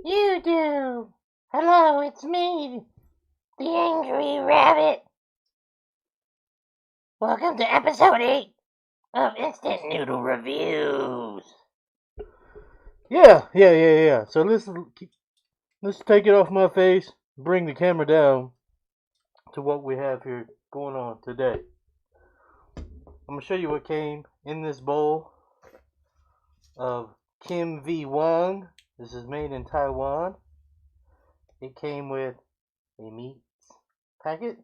You do. Hello, it's me, the Angry Rabbit. Welcome to episode 8 of Instant Noodle Reviews. Yeah. So let's take it off my face, bring the camera down to what we have here going on today. I'm gonna show you what came in this bowl of Kim V Wong. This is made in Taiwan. It came with a meat packet,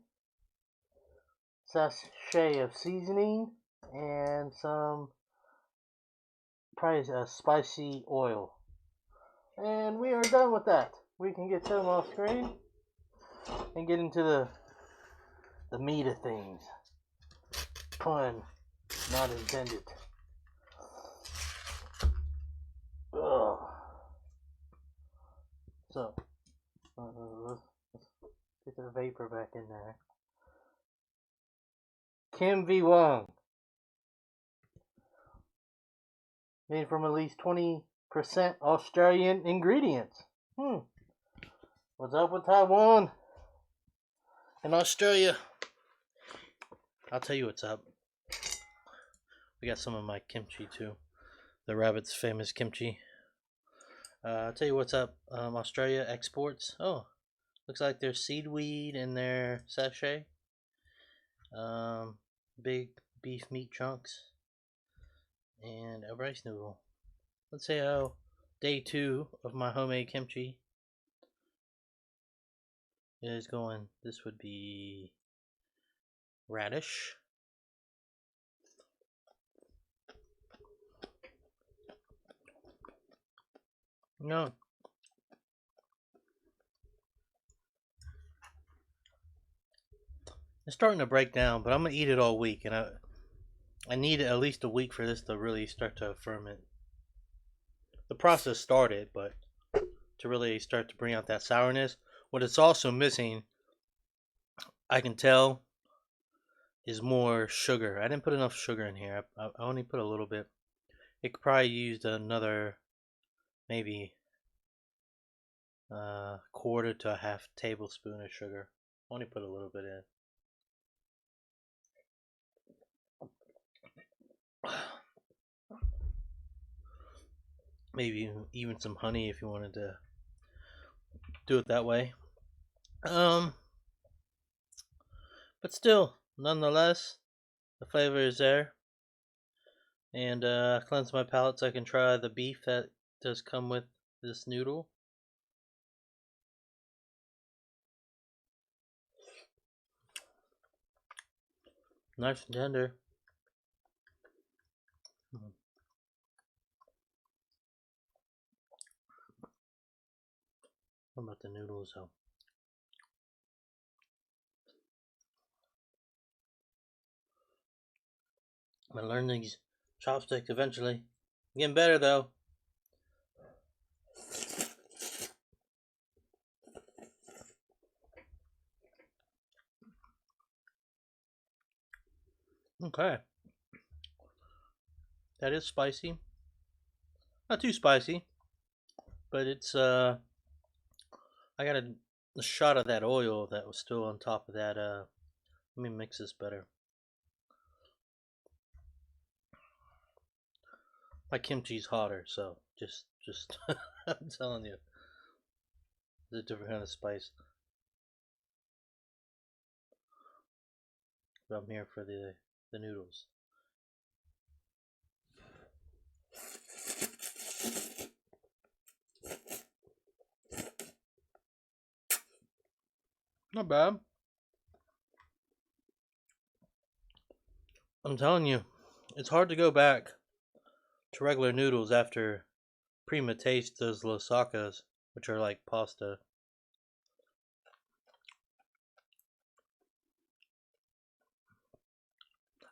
sachet of seasoning, and some probably spicy oil. And we are done with that. We can get them off screen and get into the meat of things. Pun not intended. Ugh. So, let's get the vapor back in there. Kim V Wong. Made from at least 20% Australian ingredients. What's up with Taiwan and Australia? I'll tell you what's up. We got some of my kimchi too. The rabbit's famous kimchi. I'll tell you what's up. Australia exports. Oh, looks like there's seaweed in their sachet. Big beef meat chunks. And a rice noodle. Let's say how day 2 of my homemade kimchi is going. This would be radish. No. It's starting to break down, but I'm gonna eat it all week, and I need at least a week for this to really start to ferment. The process started, but to really start to bring out that sourness, what it's also missing, I can tell, is more sugar. I didn't put enough sugar in here. I only put a little bit. It could probably use another maybe quarter to a half tablespoon of sugar. Only put a little bit in. Maybe even some honey if you wanted to do it that way. But still, nonetheless, the flavor is there. And cleanse my palate so I can try the beef that does come with this noodle. Nice and tender. What about the noodles though? I'm gonna learn these chopsticks eventually. Getting better though. Okay. That is spicy. Not too spicy. But it's I got a shot of that oil that was still on top of that. Let me mix this better. My kimchi's hotter, so just I'm telling you, it's a different kind of spice. But I'm here for the noodles. Not bad. I'm telling you, it's hard to go back to regular noodles after Prima taste those Losakas, which are like pasta.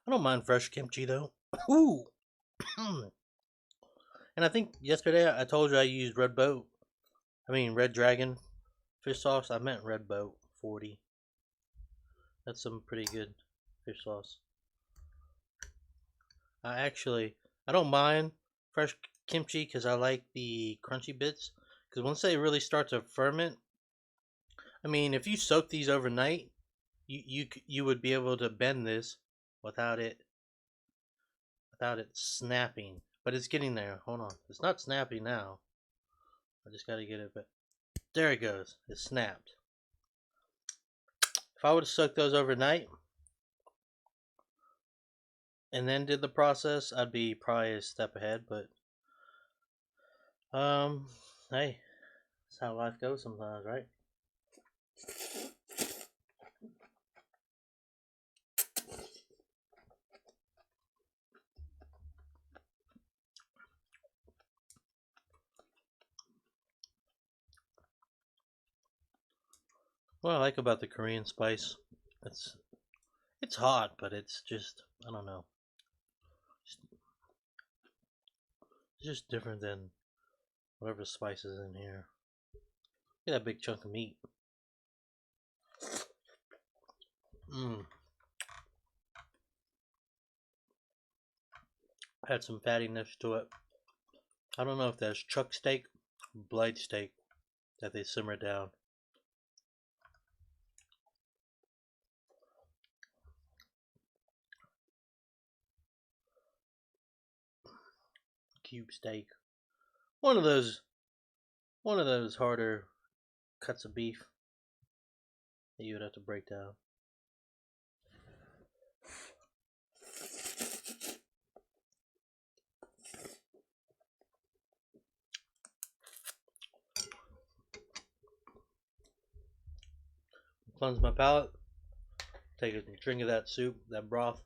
I don't mind fresh kimchi though. Ooh. And I think yesterday I told you I used Red Dragon fish sauce. I meant Red Boat 40. That's some pretty good fish sauce. I don't mind fresh kimchi because I like the crunchy bits. Because once they really start to ferment, I mean, if you soak these overnight, you would be able to bend this without it snapping. But it's getting there. Hold on, it's not snapping now. I just got to get it. But there it goes. It snapped. If I would have soaked those overnight and then did the process, I'd be probably a step ahead. But hey, that's how life goes sometimes, right? What I like about the Korean spice, it's hot, but it's just, I don't know, it's just different than whatever spice is in here. Look at that big chunk of meat. Mmm. Had some fattiness to it. I don't know if that's chuck steak or blade steak that they simmer down. Cube steak. One of those harder cuts of beef that you would have to break down. Cleanse my palate. Take a drink of that soup, that broth.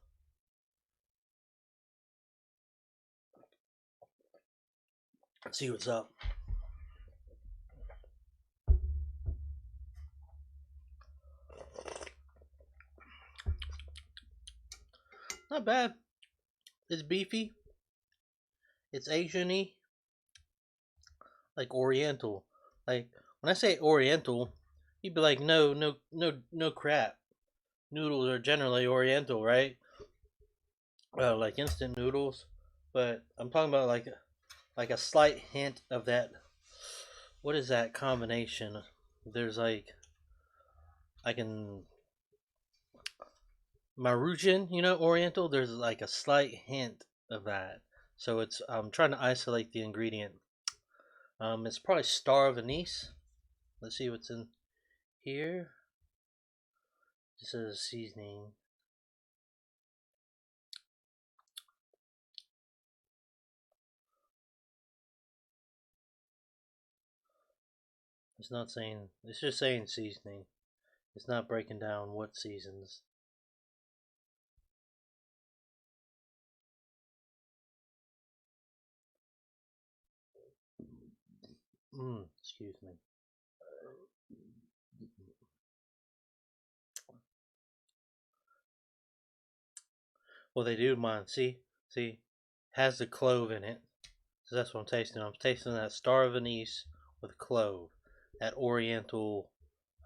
See what's up. Not bad. It's beefy. It's Asian-y. Like Oriental. Like when I say Oriental, you'd be like, no crap. Noodles are generally Oriental, right? Well, like instant noodles, but I'm talking about like a slight hint of that. What is that combination? There's like I can Marujan, Oriental. There's like a slight hint of that. So I'm trying to isolate the ingredient. It's probably star of anise. Let's see what's in here. This is seasoning. It's not saying. It's just saying seasoning. It's not breaking down what seasons. Excuse me. Well, they do mine. See, has the clove in it. So that's what I'm tasting. I'm tasting that star of anise with clove. That Oriental.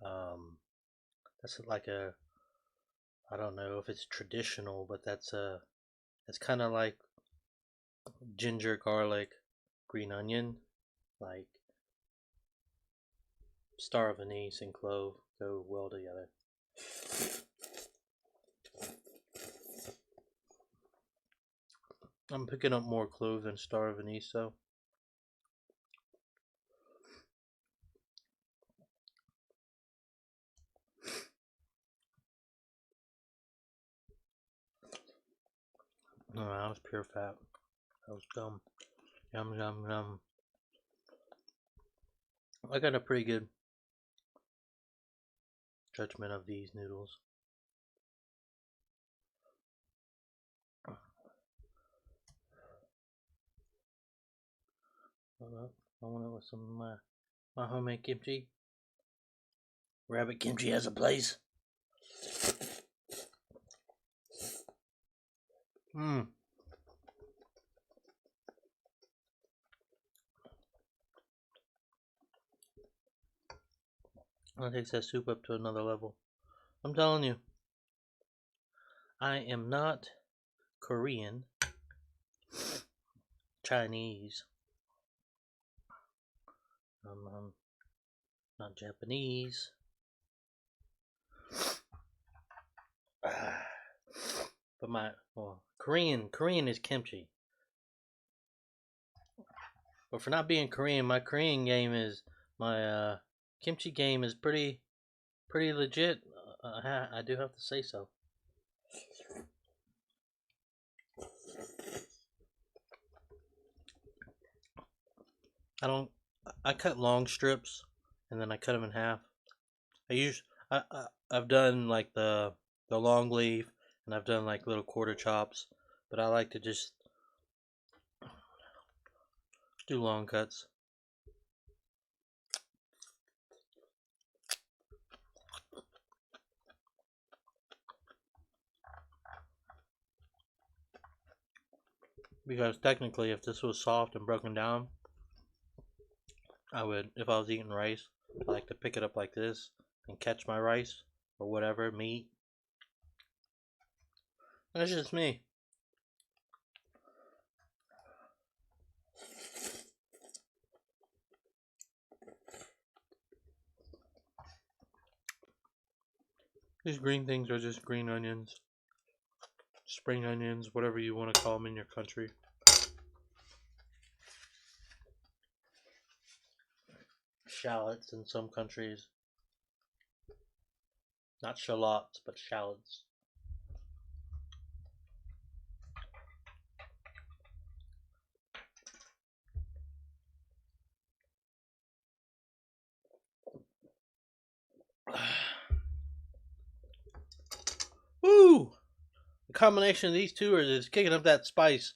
That's like I don't know if it's traditional, but it's kind of like ginger, garlic, green onion, like star of anise and clove go well together. I'm picking up more clove than star of anise, though. No, that was pure fat. That was dumb. Yum, yum, yum. I got a pretty good judgment of these noodles. I want it with some of my homemade kimchi. Rabbit kimchi has a place. Mmm. That takes that soup up to another level. I'm telling you, I am not Korean, Chinese, I'm not Japanese. But Korean is kimchi. But for not being Korean, my Korean game is my kimchi game is pretty legit. I do have to say so. I don't. I cut long strips, and then I cut them in half. I've done like the long leaf, and I've done like little quarter chops, but I like to just do long cuts. Because technically, if this was soft and broken down, I would, if I was eating rice, I like to pick it up like this and catch my rice or whatever meat. That's just me. These green things are just green onions, spring onions, whatever you want to call them in your country. Shallots in some countries. Not shallots, but shallots. Woo! The combination of these two is kicking up that spice.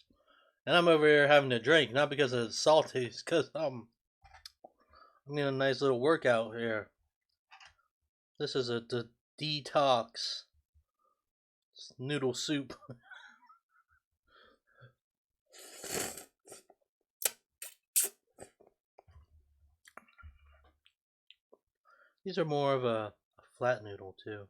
And I'm over here having a drink, not because it's salty, it's because I'm getting a nice little workout here. This is a detox noodle soup. These are more of a flat noodle too.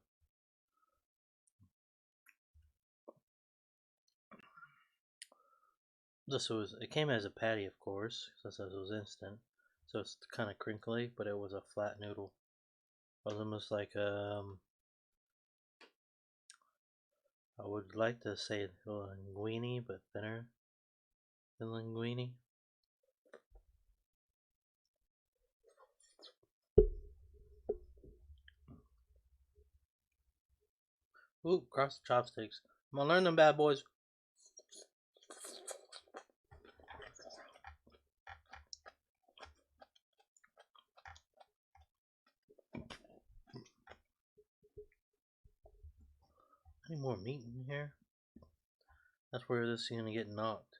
It came as a patty, of course, since it was instant. So it's kind of crinkly, but it was a flat noodle. It was almost like I would like to say linguine, but thinner than linguine. Ooh, cross the chopsticks. I'm gonna learn them bad boys. Any more meat in here? That's where this is gonna get knocked.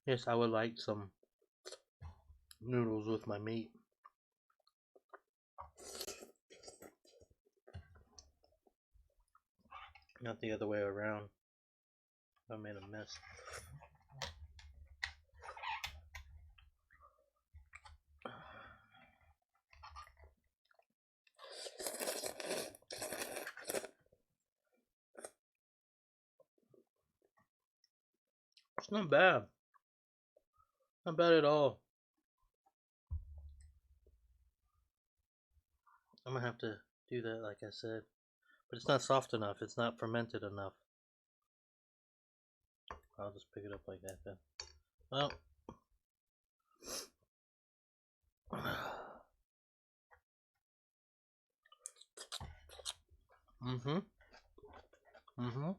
Yes, I would like some noodles with my meat. Not the other way around. I made a mess. It's not bad. Not bad at all. I'm gonna have to do that like I said. But it's not soft enough. It's not fermented enough. I'll just pick it up like that then. Well. Mm-hmm. Mm-hmm.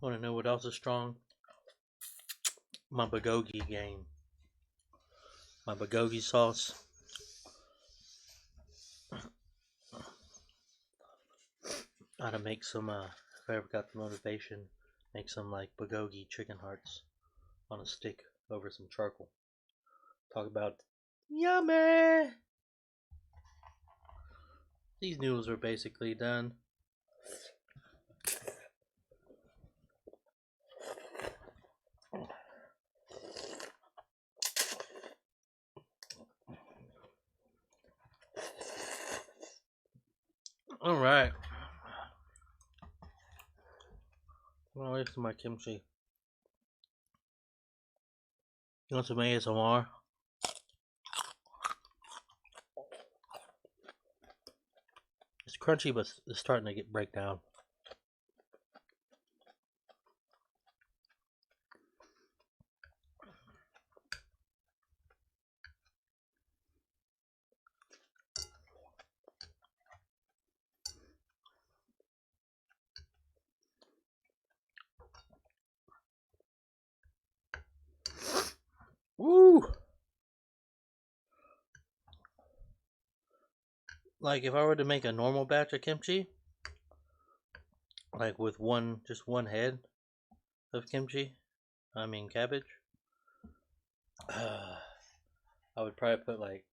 Want to know what else is strong? My bulgogi game. My bulgogi sauce. How to make some, if I ever got the motivation, make some like bulgogi chicken hearts on a stick over some charcoal. Talk about yummy! These noodles are basically done. All right. Well, this is my kimchi. You want some ASMR? It's crunchy, but it's starting to break down. Woo! Like if I were to make a normal batch of kimchi, like with just one head of kimchi, I mean cabbage, I would probably put like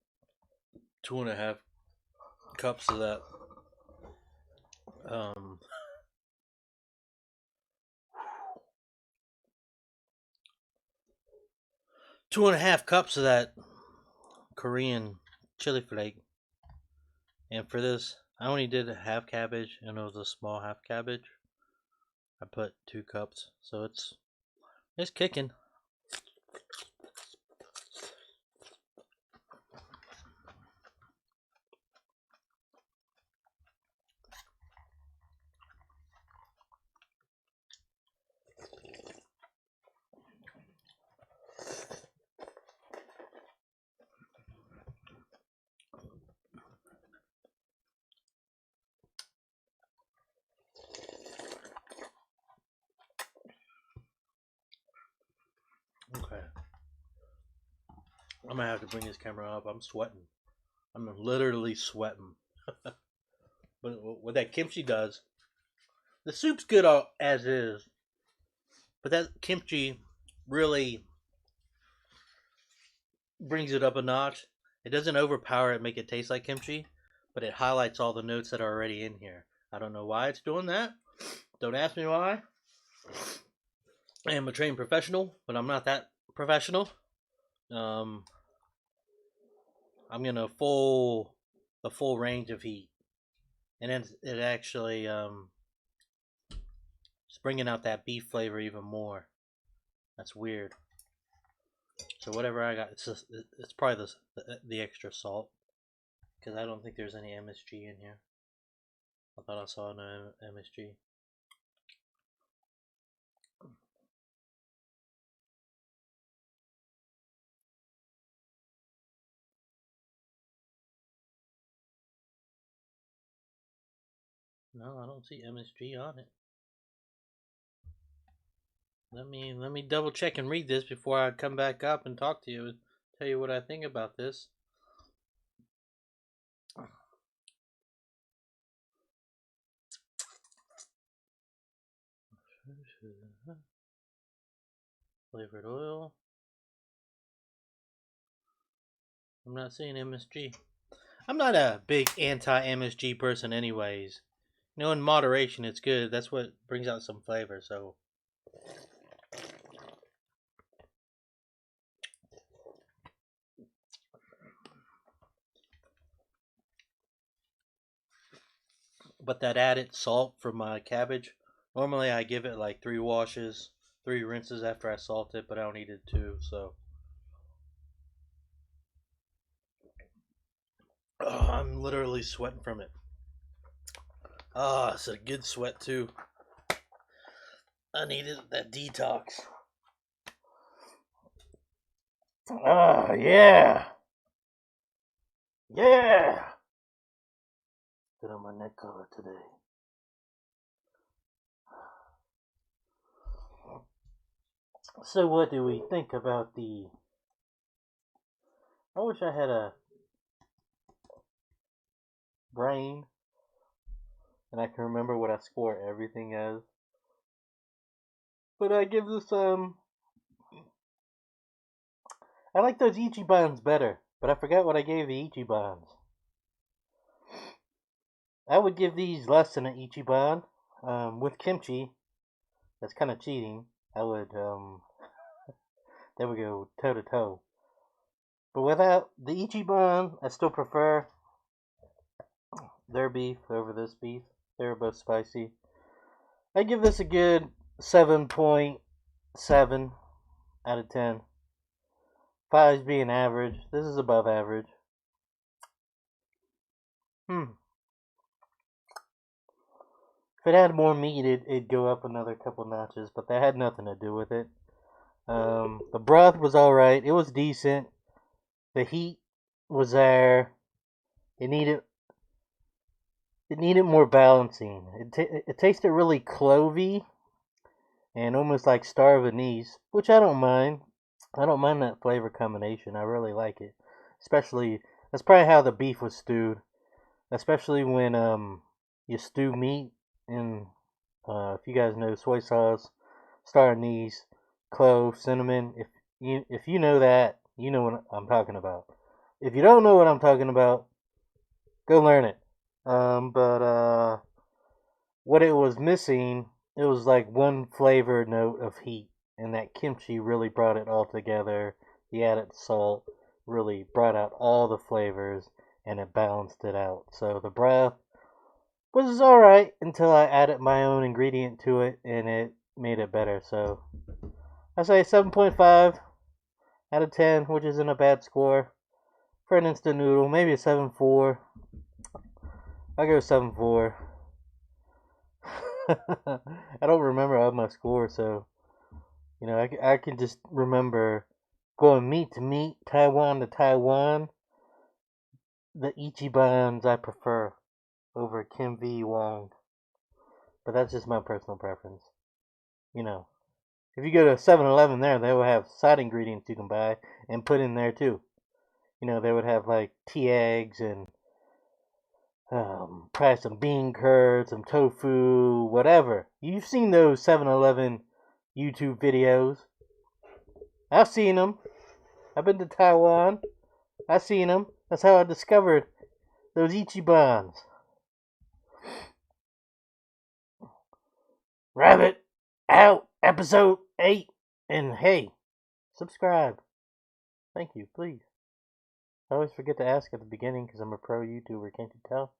2.5 cups of that. Um, 2.5 cups of that Korean chili flake. And for this, I only did a half cabbage, and it was a small half cabbage. I put 2 cups, so it's kicking. Okay, I'm gonna have to bring this camera up. I'm sweating. I'm literally sweating. But what that kimchi does, the soup's good as is, but that kimchi really brings it up a notch. It doesn't overpower it, make it taste like kimchi, but it highlights all the notes that are already in here. I don't know why it's doing that. Don't ask me why. I am a trained professional, but I'm not that professional. Um, I'm gonna a full range of heat, and then it actually it's bringing out that beef flavor even more. That's weird. So whatever I got, it's probably the extra salt, because I don't think there's any MSG in here. I thought I saw no MSG. No, I don't see MSG on it. Let me double check and read this before I come back up and talk to you and tell you what I think about this. Flavored oil. I'm not seeing MSG. I'm not a big anti-MSG person anyways. You know, in moderation it's good. That's what brings out some flavor, so but that added salt from my cabbage, normally I give it like 3 washes, 3 rinses after I salt it, but I only did 2, so I'm literally sweating from it. It's a good sweat too. I needed that detox. Yeah. Yeah. Put on my neck collar today. So what do we think about the... I wish I had a brain and I can remember what I score everything as. But I give this I like those Ichibans better, but I forgot what I gave the Ichibans. I would give these less than an Ichiban. With kimchi, that's kind of cheating. I would there we go, toe to toe. But without the Ichiban, I still prefer their beef over this beef. They were both spicy. I give this a good 7.7 out of 10. 5 being average. This is above average. If it had more meat, it'd go up another couple notches, but that had nothing to do with it. The broth was alright. It was decent. The heat was there. It needed more balancing. It tasted really clovey and almost like star of anise, which I don't mind. I don't mind that flavor combination. I really like it. Especially, that's probably how the beef was stewed. Especially when you stew meat in, if you guys know soy sauce, star anise, clove, cinnamon. If you know that, you know what I'm talking about. If you don't know what I'm talking about, go learn it. But what it was missing, it was like one flavor note of heat, and that kimchi really brought it all together. The added salt really brought out all the flavors, and it balanced it out. So the broth was alright until I added my own ingredient to it, and it made it better. So I say 7.5 out of 10, which isn't a bad score for an instant noodle. Maybe a 7.4. I'll go 7.4. I don't remember all my score, so I can just remember going meat to meat, Taiwan to Taiwan. The Ichibans I prefer over Kim V. Wong, but that's just my personal preference. If you go to 7-Eleven there, they will have side ingredients you can buy and put in there too. They would have like tea eggs and probably some bean curd, some tofu, whatever. You've seen those 7-Eleven YouTube videos. I've seen them. I've been to Taiwan. I've seen them. That's how I discovered those Ichibans. Rabbit out, episode 8. And hey, subscribe. Thank you, please. I always forget to ask at the beginning because I'm a pro YouTuber, can't you tell?